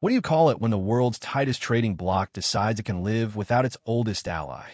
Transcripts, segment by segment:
What do you call it when the world's tightest trading bloc decides it can live without its oldest ally?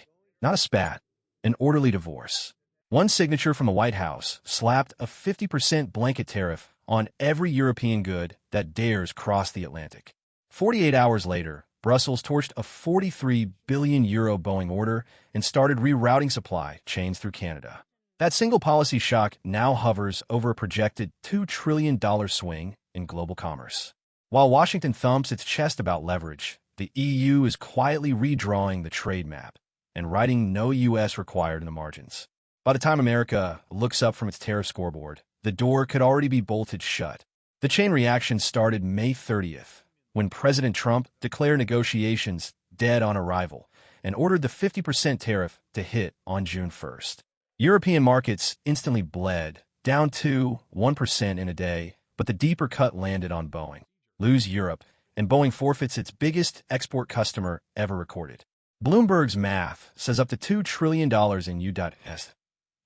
Not a spat, an orderly divorce. One signature from the White House slapped a 50% blanket tariff on every European good that dares cross the Atlantic. 48 hours later, Brussels torched a €43 billion Boeing order and started rerouting supply chains through Canada. That single policy shock now hovers over a projected $2 trillion swing in global commerce. While Washington thumps its chest about leverage, the EU is quietly redrawing the trade map and writing no U.S. required in the margins. By the time America looks up from its tariff scoreboard, the door could already be bolted shut. The chain reaction started May 30th, when President Trump declared negotiations dead on arrival and ordered the 50% tariff to hit on June 1st. European markets instantly bled, down to 1% in a day, but the deeper cut landed on Boeing. Lose Europe, and Boeing forfeits its biggest export customer ever recorded. Bloomberg's math says up to $2 trillion in U.S.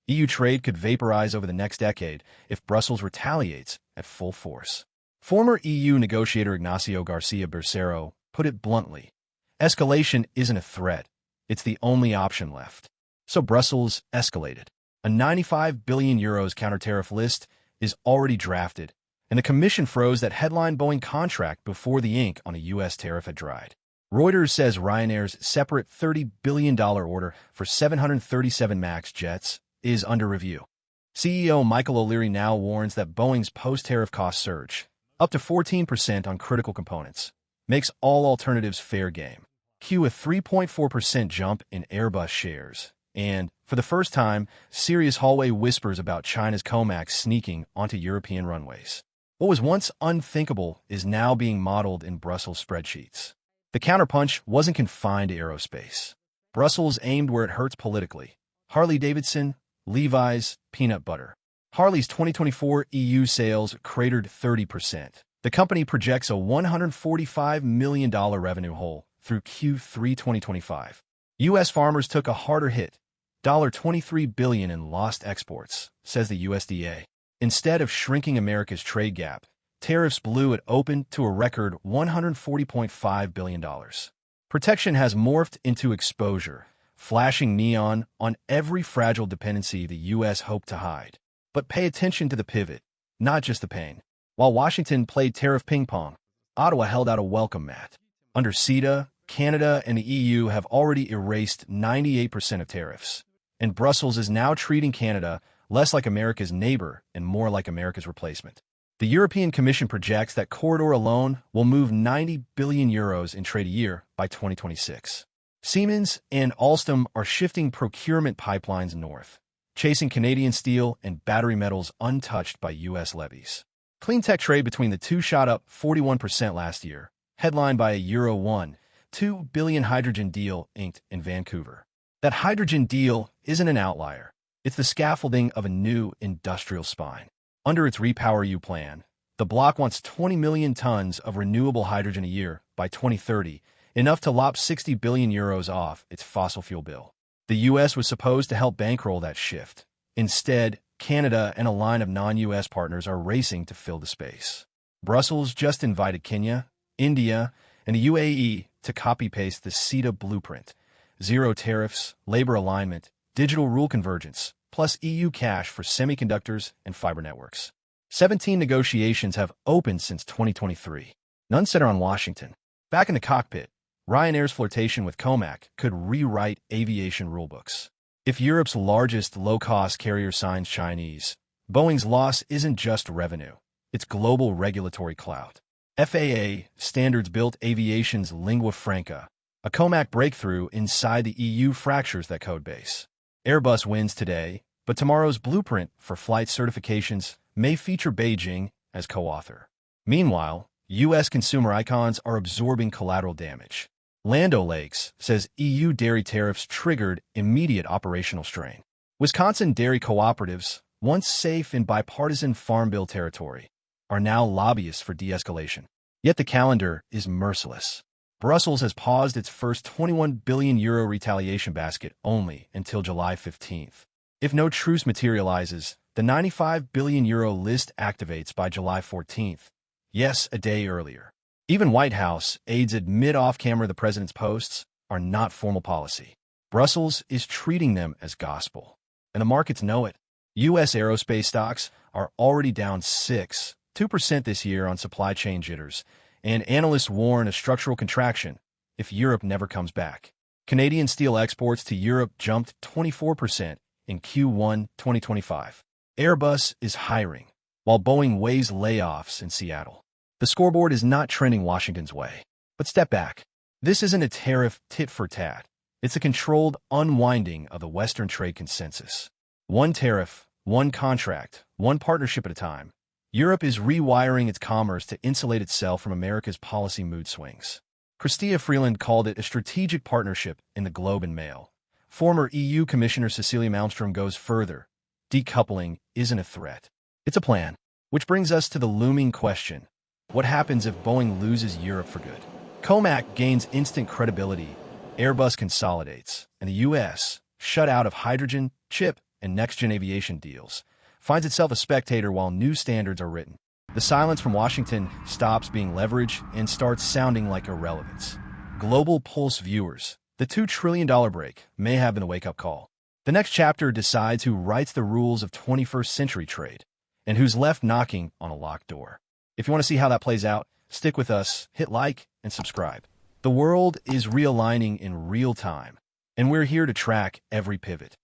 EU trade could vaporize over the next decade if Brussels retaliates at full force. Former EU negotiator Ignacio Garcia Bercero put it bluntly, escalation isn't a threat, it's the only option left. So Brussels escalated. A €95 billion counter-tariff list is already drafted, and the Commission froze that headline Boeing contract before the ink on a U.S. tariff had dried. Reuters says Ryanair's separate $30 billion order for 737 MAX jets is under review. CEO Michael O'Leary now warns that Boeing's post-tariff cost surge, up to 14% on critical components, makes all alternatives fair game. Cue a 3.4% jump in Airbus shares, and, for the first time, serious hallway whispers about China's COMAC sneaking onto European runways. What was once unthinkable is now being modeled in Brussels spreadsheets. The counterpunch wasn't confined to aerospace. Brussels aimed where it hurts politically. Harley-Davidson, Levi's, peanut butter. Harley's 2024 EU sales cratered 30%. The company projects a $145 million revenue hole through Q3 2025. U.S. farmers took a harder hit, $23 billion in lost exports, says the USDA. Instead of shrinking America's trade gap, tariffs blew it open to a record $140.5 billion. Protection has morphed into exposure, flashing neon on every fragile dependency the U.S. hoped to hide. But pay attention to the pivot, not just the pain. While Washington played tariff ping-pong, Ottawa held out a welcome mat. Under CETA, Canada and the EU have already erased 98% of tariffs, and Brussels is now treating Canada less like America's neighbor and more like America's replacement. The European Commission projects that corridor alone will move €90 billion in trade a year by 2026. Siemens and Alstom are shifting procurement pipelines north, chasing Canadian steel and battery metals untouched by U.S. levies. Clean tech trade between the two shot up 41% last year, headlined by a €1.2 billion hydrogen deal inked in Vancouver. That hydrogen deal isn't an outlier. It's the scaffolding of a new industrial spine. Under its REPowerEU plan, the bloc wants 20 million tons of renewable hydrogen a year by 2030, enough to lop €60 billion off its fossil fuel bill. The U.S. was supposed to help bankroll that shift. Instead, Canada and a line of non-U.S. partners are racing to fill the space. Brussels just invited Kenya, India, and the UAE to copy-paste the CETA blueprint: zero tariffs, labor alignment, digital rule convergence, plus EU cash for semiconductors and fiber networks. 17 negotiations have opened since 2023. None center on Washington. Back in the cockpit, Ryanair's flirtation with COMAC could rewrite aviation rulebooks. If Europe's largest low-cost carrier signs Chinese, Boeing's loss isn't just revenue, it's global regulatory clout. FAA standards built aviation's lingua franca. A COMAC breakthrough inside the EU fractures that codebase. Airbus wins today, but tomorrow's blueprint for flight certifications may feature Beijing as co-author. Meanwhile, U.S. consumer icons are absorbing collateral damage. Land O'Lakes says EU dairy tariffs triggered immediate operational strain. Wisconsin dairy cooperatives, once safe in bipartisan Farm Bill territory, are now lobbyists for de-escalation. Yet the calendar is merciless. Brussels has paused its first €21 billion retaliation basket only until July 15th. If no truce materializes, the €95 billion list activates by July 14th. Yes, a day earlier. Even White House aides admit off-camera the president's posts are not formal policy. Brussels is treating them as gospel, and the markets know it. U.S. aerospace stocks are already down 2% this year on supply chain jitters, and analysts warn a structural contraction if Europe never comes back. Canadian steel exports to Europe jumped 24% in Q1 2025. Airbus is hiring, while Boeing weighs layoffs in Seattle. The scoreboard is not trending Washington's way. But step back. This isn't a tariff tit-for-tat. It's a controlled unwinding of the Western trade consensus. One tariff, one contract, one partnership at a time. Europe is rewiring its commerce to insulate itself from America's policy mood swings. Chrystia Freeland called it a strategic partnership in the Globe and Mail. Former EU Commissioner Cecilia Malmström goes further. Decoupling isn't a threat. It's a plan. Which brings us to the looming question. What happens if Boeing loses Europe for good? COMAC gains instant credibility, Airbus consolidates, and the U.S., shut out of hydrogen, chip, and next-gen aviation deals, finds itself a spectator while new standards are written. The silence from Washington stops being leverage and starts sounding like irrelevance. Global Pulse viewers, the $2 trillion break may have been a wake-up call. The next chapter decides who writes the rules of 21st century trade and who's left knocking on a locked door. If you want to see how that plays out, stick with us, hit like, and subscribe. The world is realigning in real time, and we're here to track every pivot.